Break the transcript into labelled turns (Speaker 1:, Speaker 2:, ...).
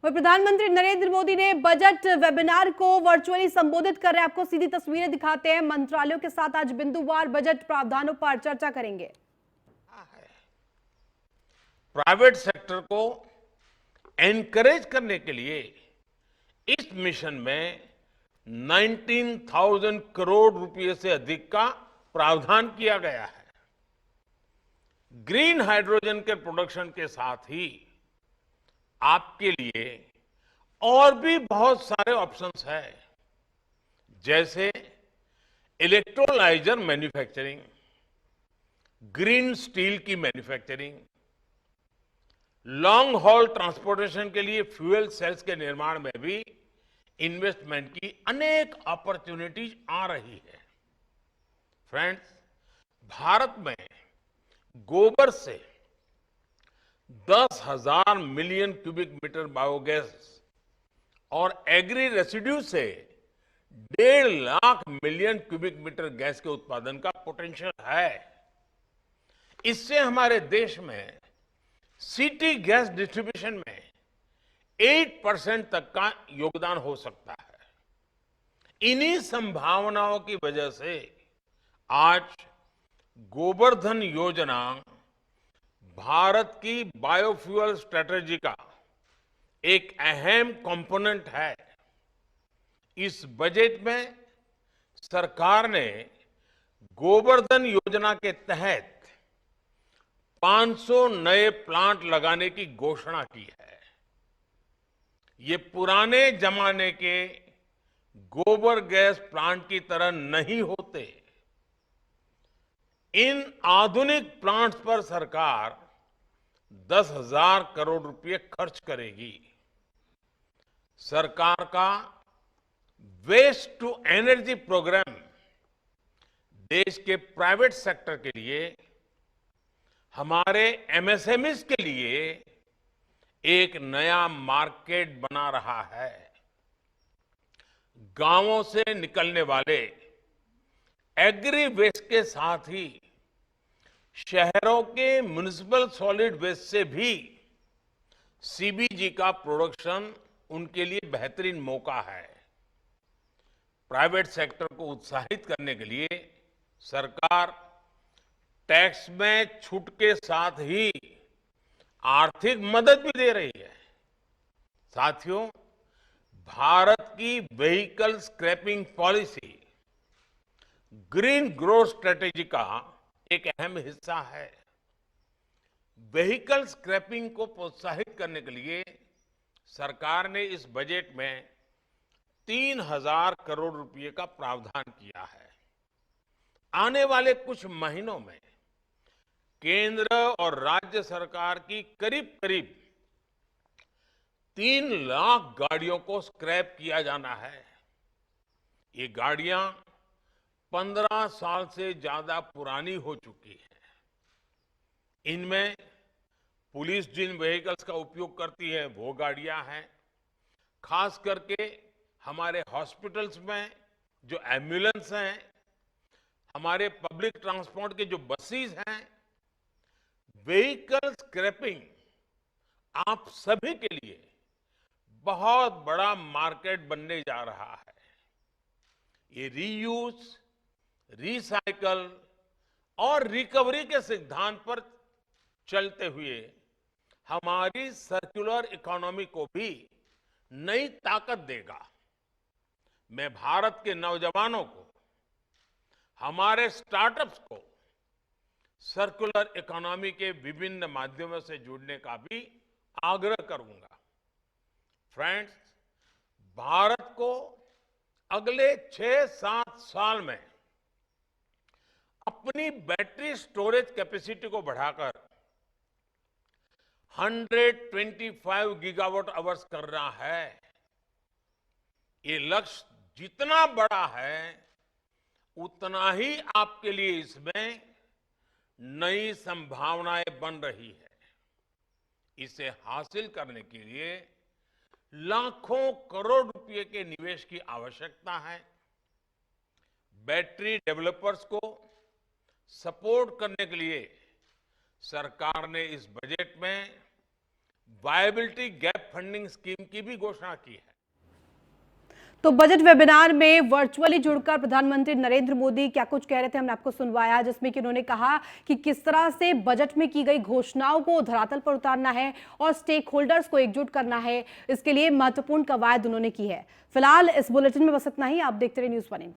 Speaker 1: और प्रधानमंत्री नरेंद्र मोदी ने बजट वेबिनार को वर्चुअली संबोधित कर रहे हैं। आपको सीधी तस्वीरें दिखाते हैं। मंत्रालयों के साथ आज बिंदुवार बजट प्रावधानों पर चर्चा करेंगे।
Speaker 2: प्राइवेट सेक्टर को एनकरेज करने के लिए इस मिशन में 19,000 करोड़ रुपए से अधिक का प्रावधान किया गया है। ग्रीन हाइड्रोजन के प्रोडक्शन के साथ ही आपके लिए और भी बहुत सारे ऑप्शंस हैं, जैसे इलेक्ट्रोलाइजर मैन्युफैक्चरिंग, ग्रीन स्टील की मैन्युफैक्चरिंग, लॉन्ग हॉल ट्रांसपोर्टेशन के लिए फ्यूल सेल्स के निर्माण में भी इन्वेस्टमेंट की अनेक अपॉर्चुनिटीज आ रही है। फ्रेंड्स, भारत में गोबर से 10,000 मिलियन क्यूबिक मीटर बायोगैस और एग्री रेसिड्यू से 1.5 lakh million cubic metre gas के उत्पादन का पोटेंशियल है। इससे हमारे देश में सिटी गैस डिस्ट्रीब्यूशन में 8% तक का योगदान हो सकता है। इन्हीं संभावनाओं की वजह से आज गोबर्धन योजना भारत की बायोफ्यूल स्ट्रेटेजी का एक अहम कंपोनेंट है। इस बजट में सरकार ने गोबर्धन योजना के तहत 500 नए प्लांट लगाने की घोषणा की है। ये पुराने जमाने के गोबर गैस प्लांट की तरह नहीं होते। इन आधुनिक प्लांट्स पर सरकार 10,000 करोड़ रुपए खर्च करेगी। सरकार का वेस्ट टू एनर्जी प्रोग्राम देश के प्राइवेट सेक्टर के लिए, हमारे एमएसएमईज के लिए एक नया मार्केट बना रहा है। गांवों से निकलने वाले एग्री वेस्ट के साथ ही शहरों के म्युनिसिपल सॉलिड वेस्ट से भी सीबीजी का प्रोडक्शन उनके लिए बेहतरीन मौका है। प्राइवेट सेक्टर को उत्साहित करने के लिए सरकार टैक्स में छूट के साथ ही आर्थिक मदद भी दे रही है। साथियों, भारत की vehicle scrapping policy green growth strategy का एक अहम हिस्सा है। व्हीकल स्क्रैपिंग को प्रोत्साहित करने के लिए सरकार ने इस बजट में 3,000 करोड़ रुपए का प्रावधान किया है। आने वाले कुछ महीनों में केंद्र और राज्य सरकार की करीब करीब 3 लाख गाड़ियों को स्क्रैप किया जाना है। ये गाड़ियां 15 साल से ज्यादा पुरानी हो चुकी है। इनमें पुलिस जिन व्हीकल्स का उपयोग करती है वो गाड़ियां हैं। खास करके हमारे हॉस्पिटल्स में जो एम्बुलेंस हैं, हमारे पब्लिक ट्रांसपोर्ट के जो बसेस हैं, व्हीकल स्क्रैपिंग आप सभी के लिए बहुत बड़ा मार्केट बनने जा रहा है। ये रीयूज, रिसाइकल और रिकवरी के सिद्धांत पर चलते हुए हमारी सर्कुलर इकोनॉमी को भी नई ताकत देगा। मैं भारत के नौजवानों को, हमारे स्टार्टअप्स को सर्कुलर इकोनॉमी के विभिन्न माध्यमों से जुड़ने का भी आग्रह करूंगा। फ्रेंड्स, भारत को अगले 6-7 साल में अपनी बैटरी स्टोरेज कैपेसिटी को बढ़ाकर 125 गीगावाट आवर्स करना है। ये लक्ष्य जितना बड़ा है, उतना ही आपके लिए इसमें नई संभावनाएं बन रही है। इसे हासिल करने के लिए लाखों करोड़ रुपए के निवेश की आवश्यकता है। बैटरी डेवलपर्स को सपोर्ट करने के लिए सरकार ने इस बजट में वायबिलिटी गैप फंडिंग स्कीम की भी घोषणा की है।
Speaker 1: तो बजट वेबिनार में वर्चुअली जुड़कर प्रधानमंत्री नरेंद्र मोदी क्या कुछ कह रहे थे हमने आपको सुनवाया, जिसमें कि उन्होंने कहा कि किस तरह से बजट में की गई घोषणाओं को धरातल पर उतारना है और स्टेक होल्डर्स को एकजुट करना है। इसके लिए महत्वपूर्ण कवायद उन्होंने की है। फिलहाल इस बुलेटिन में बस इतना ही। आप देखते रहिए न्यूज़ 1।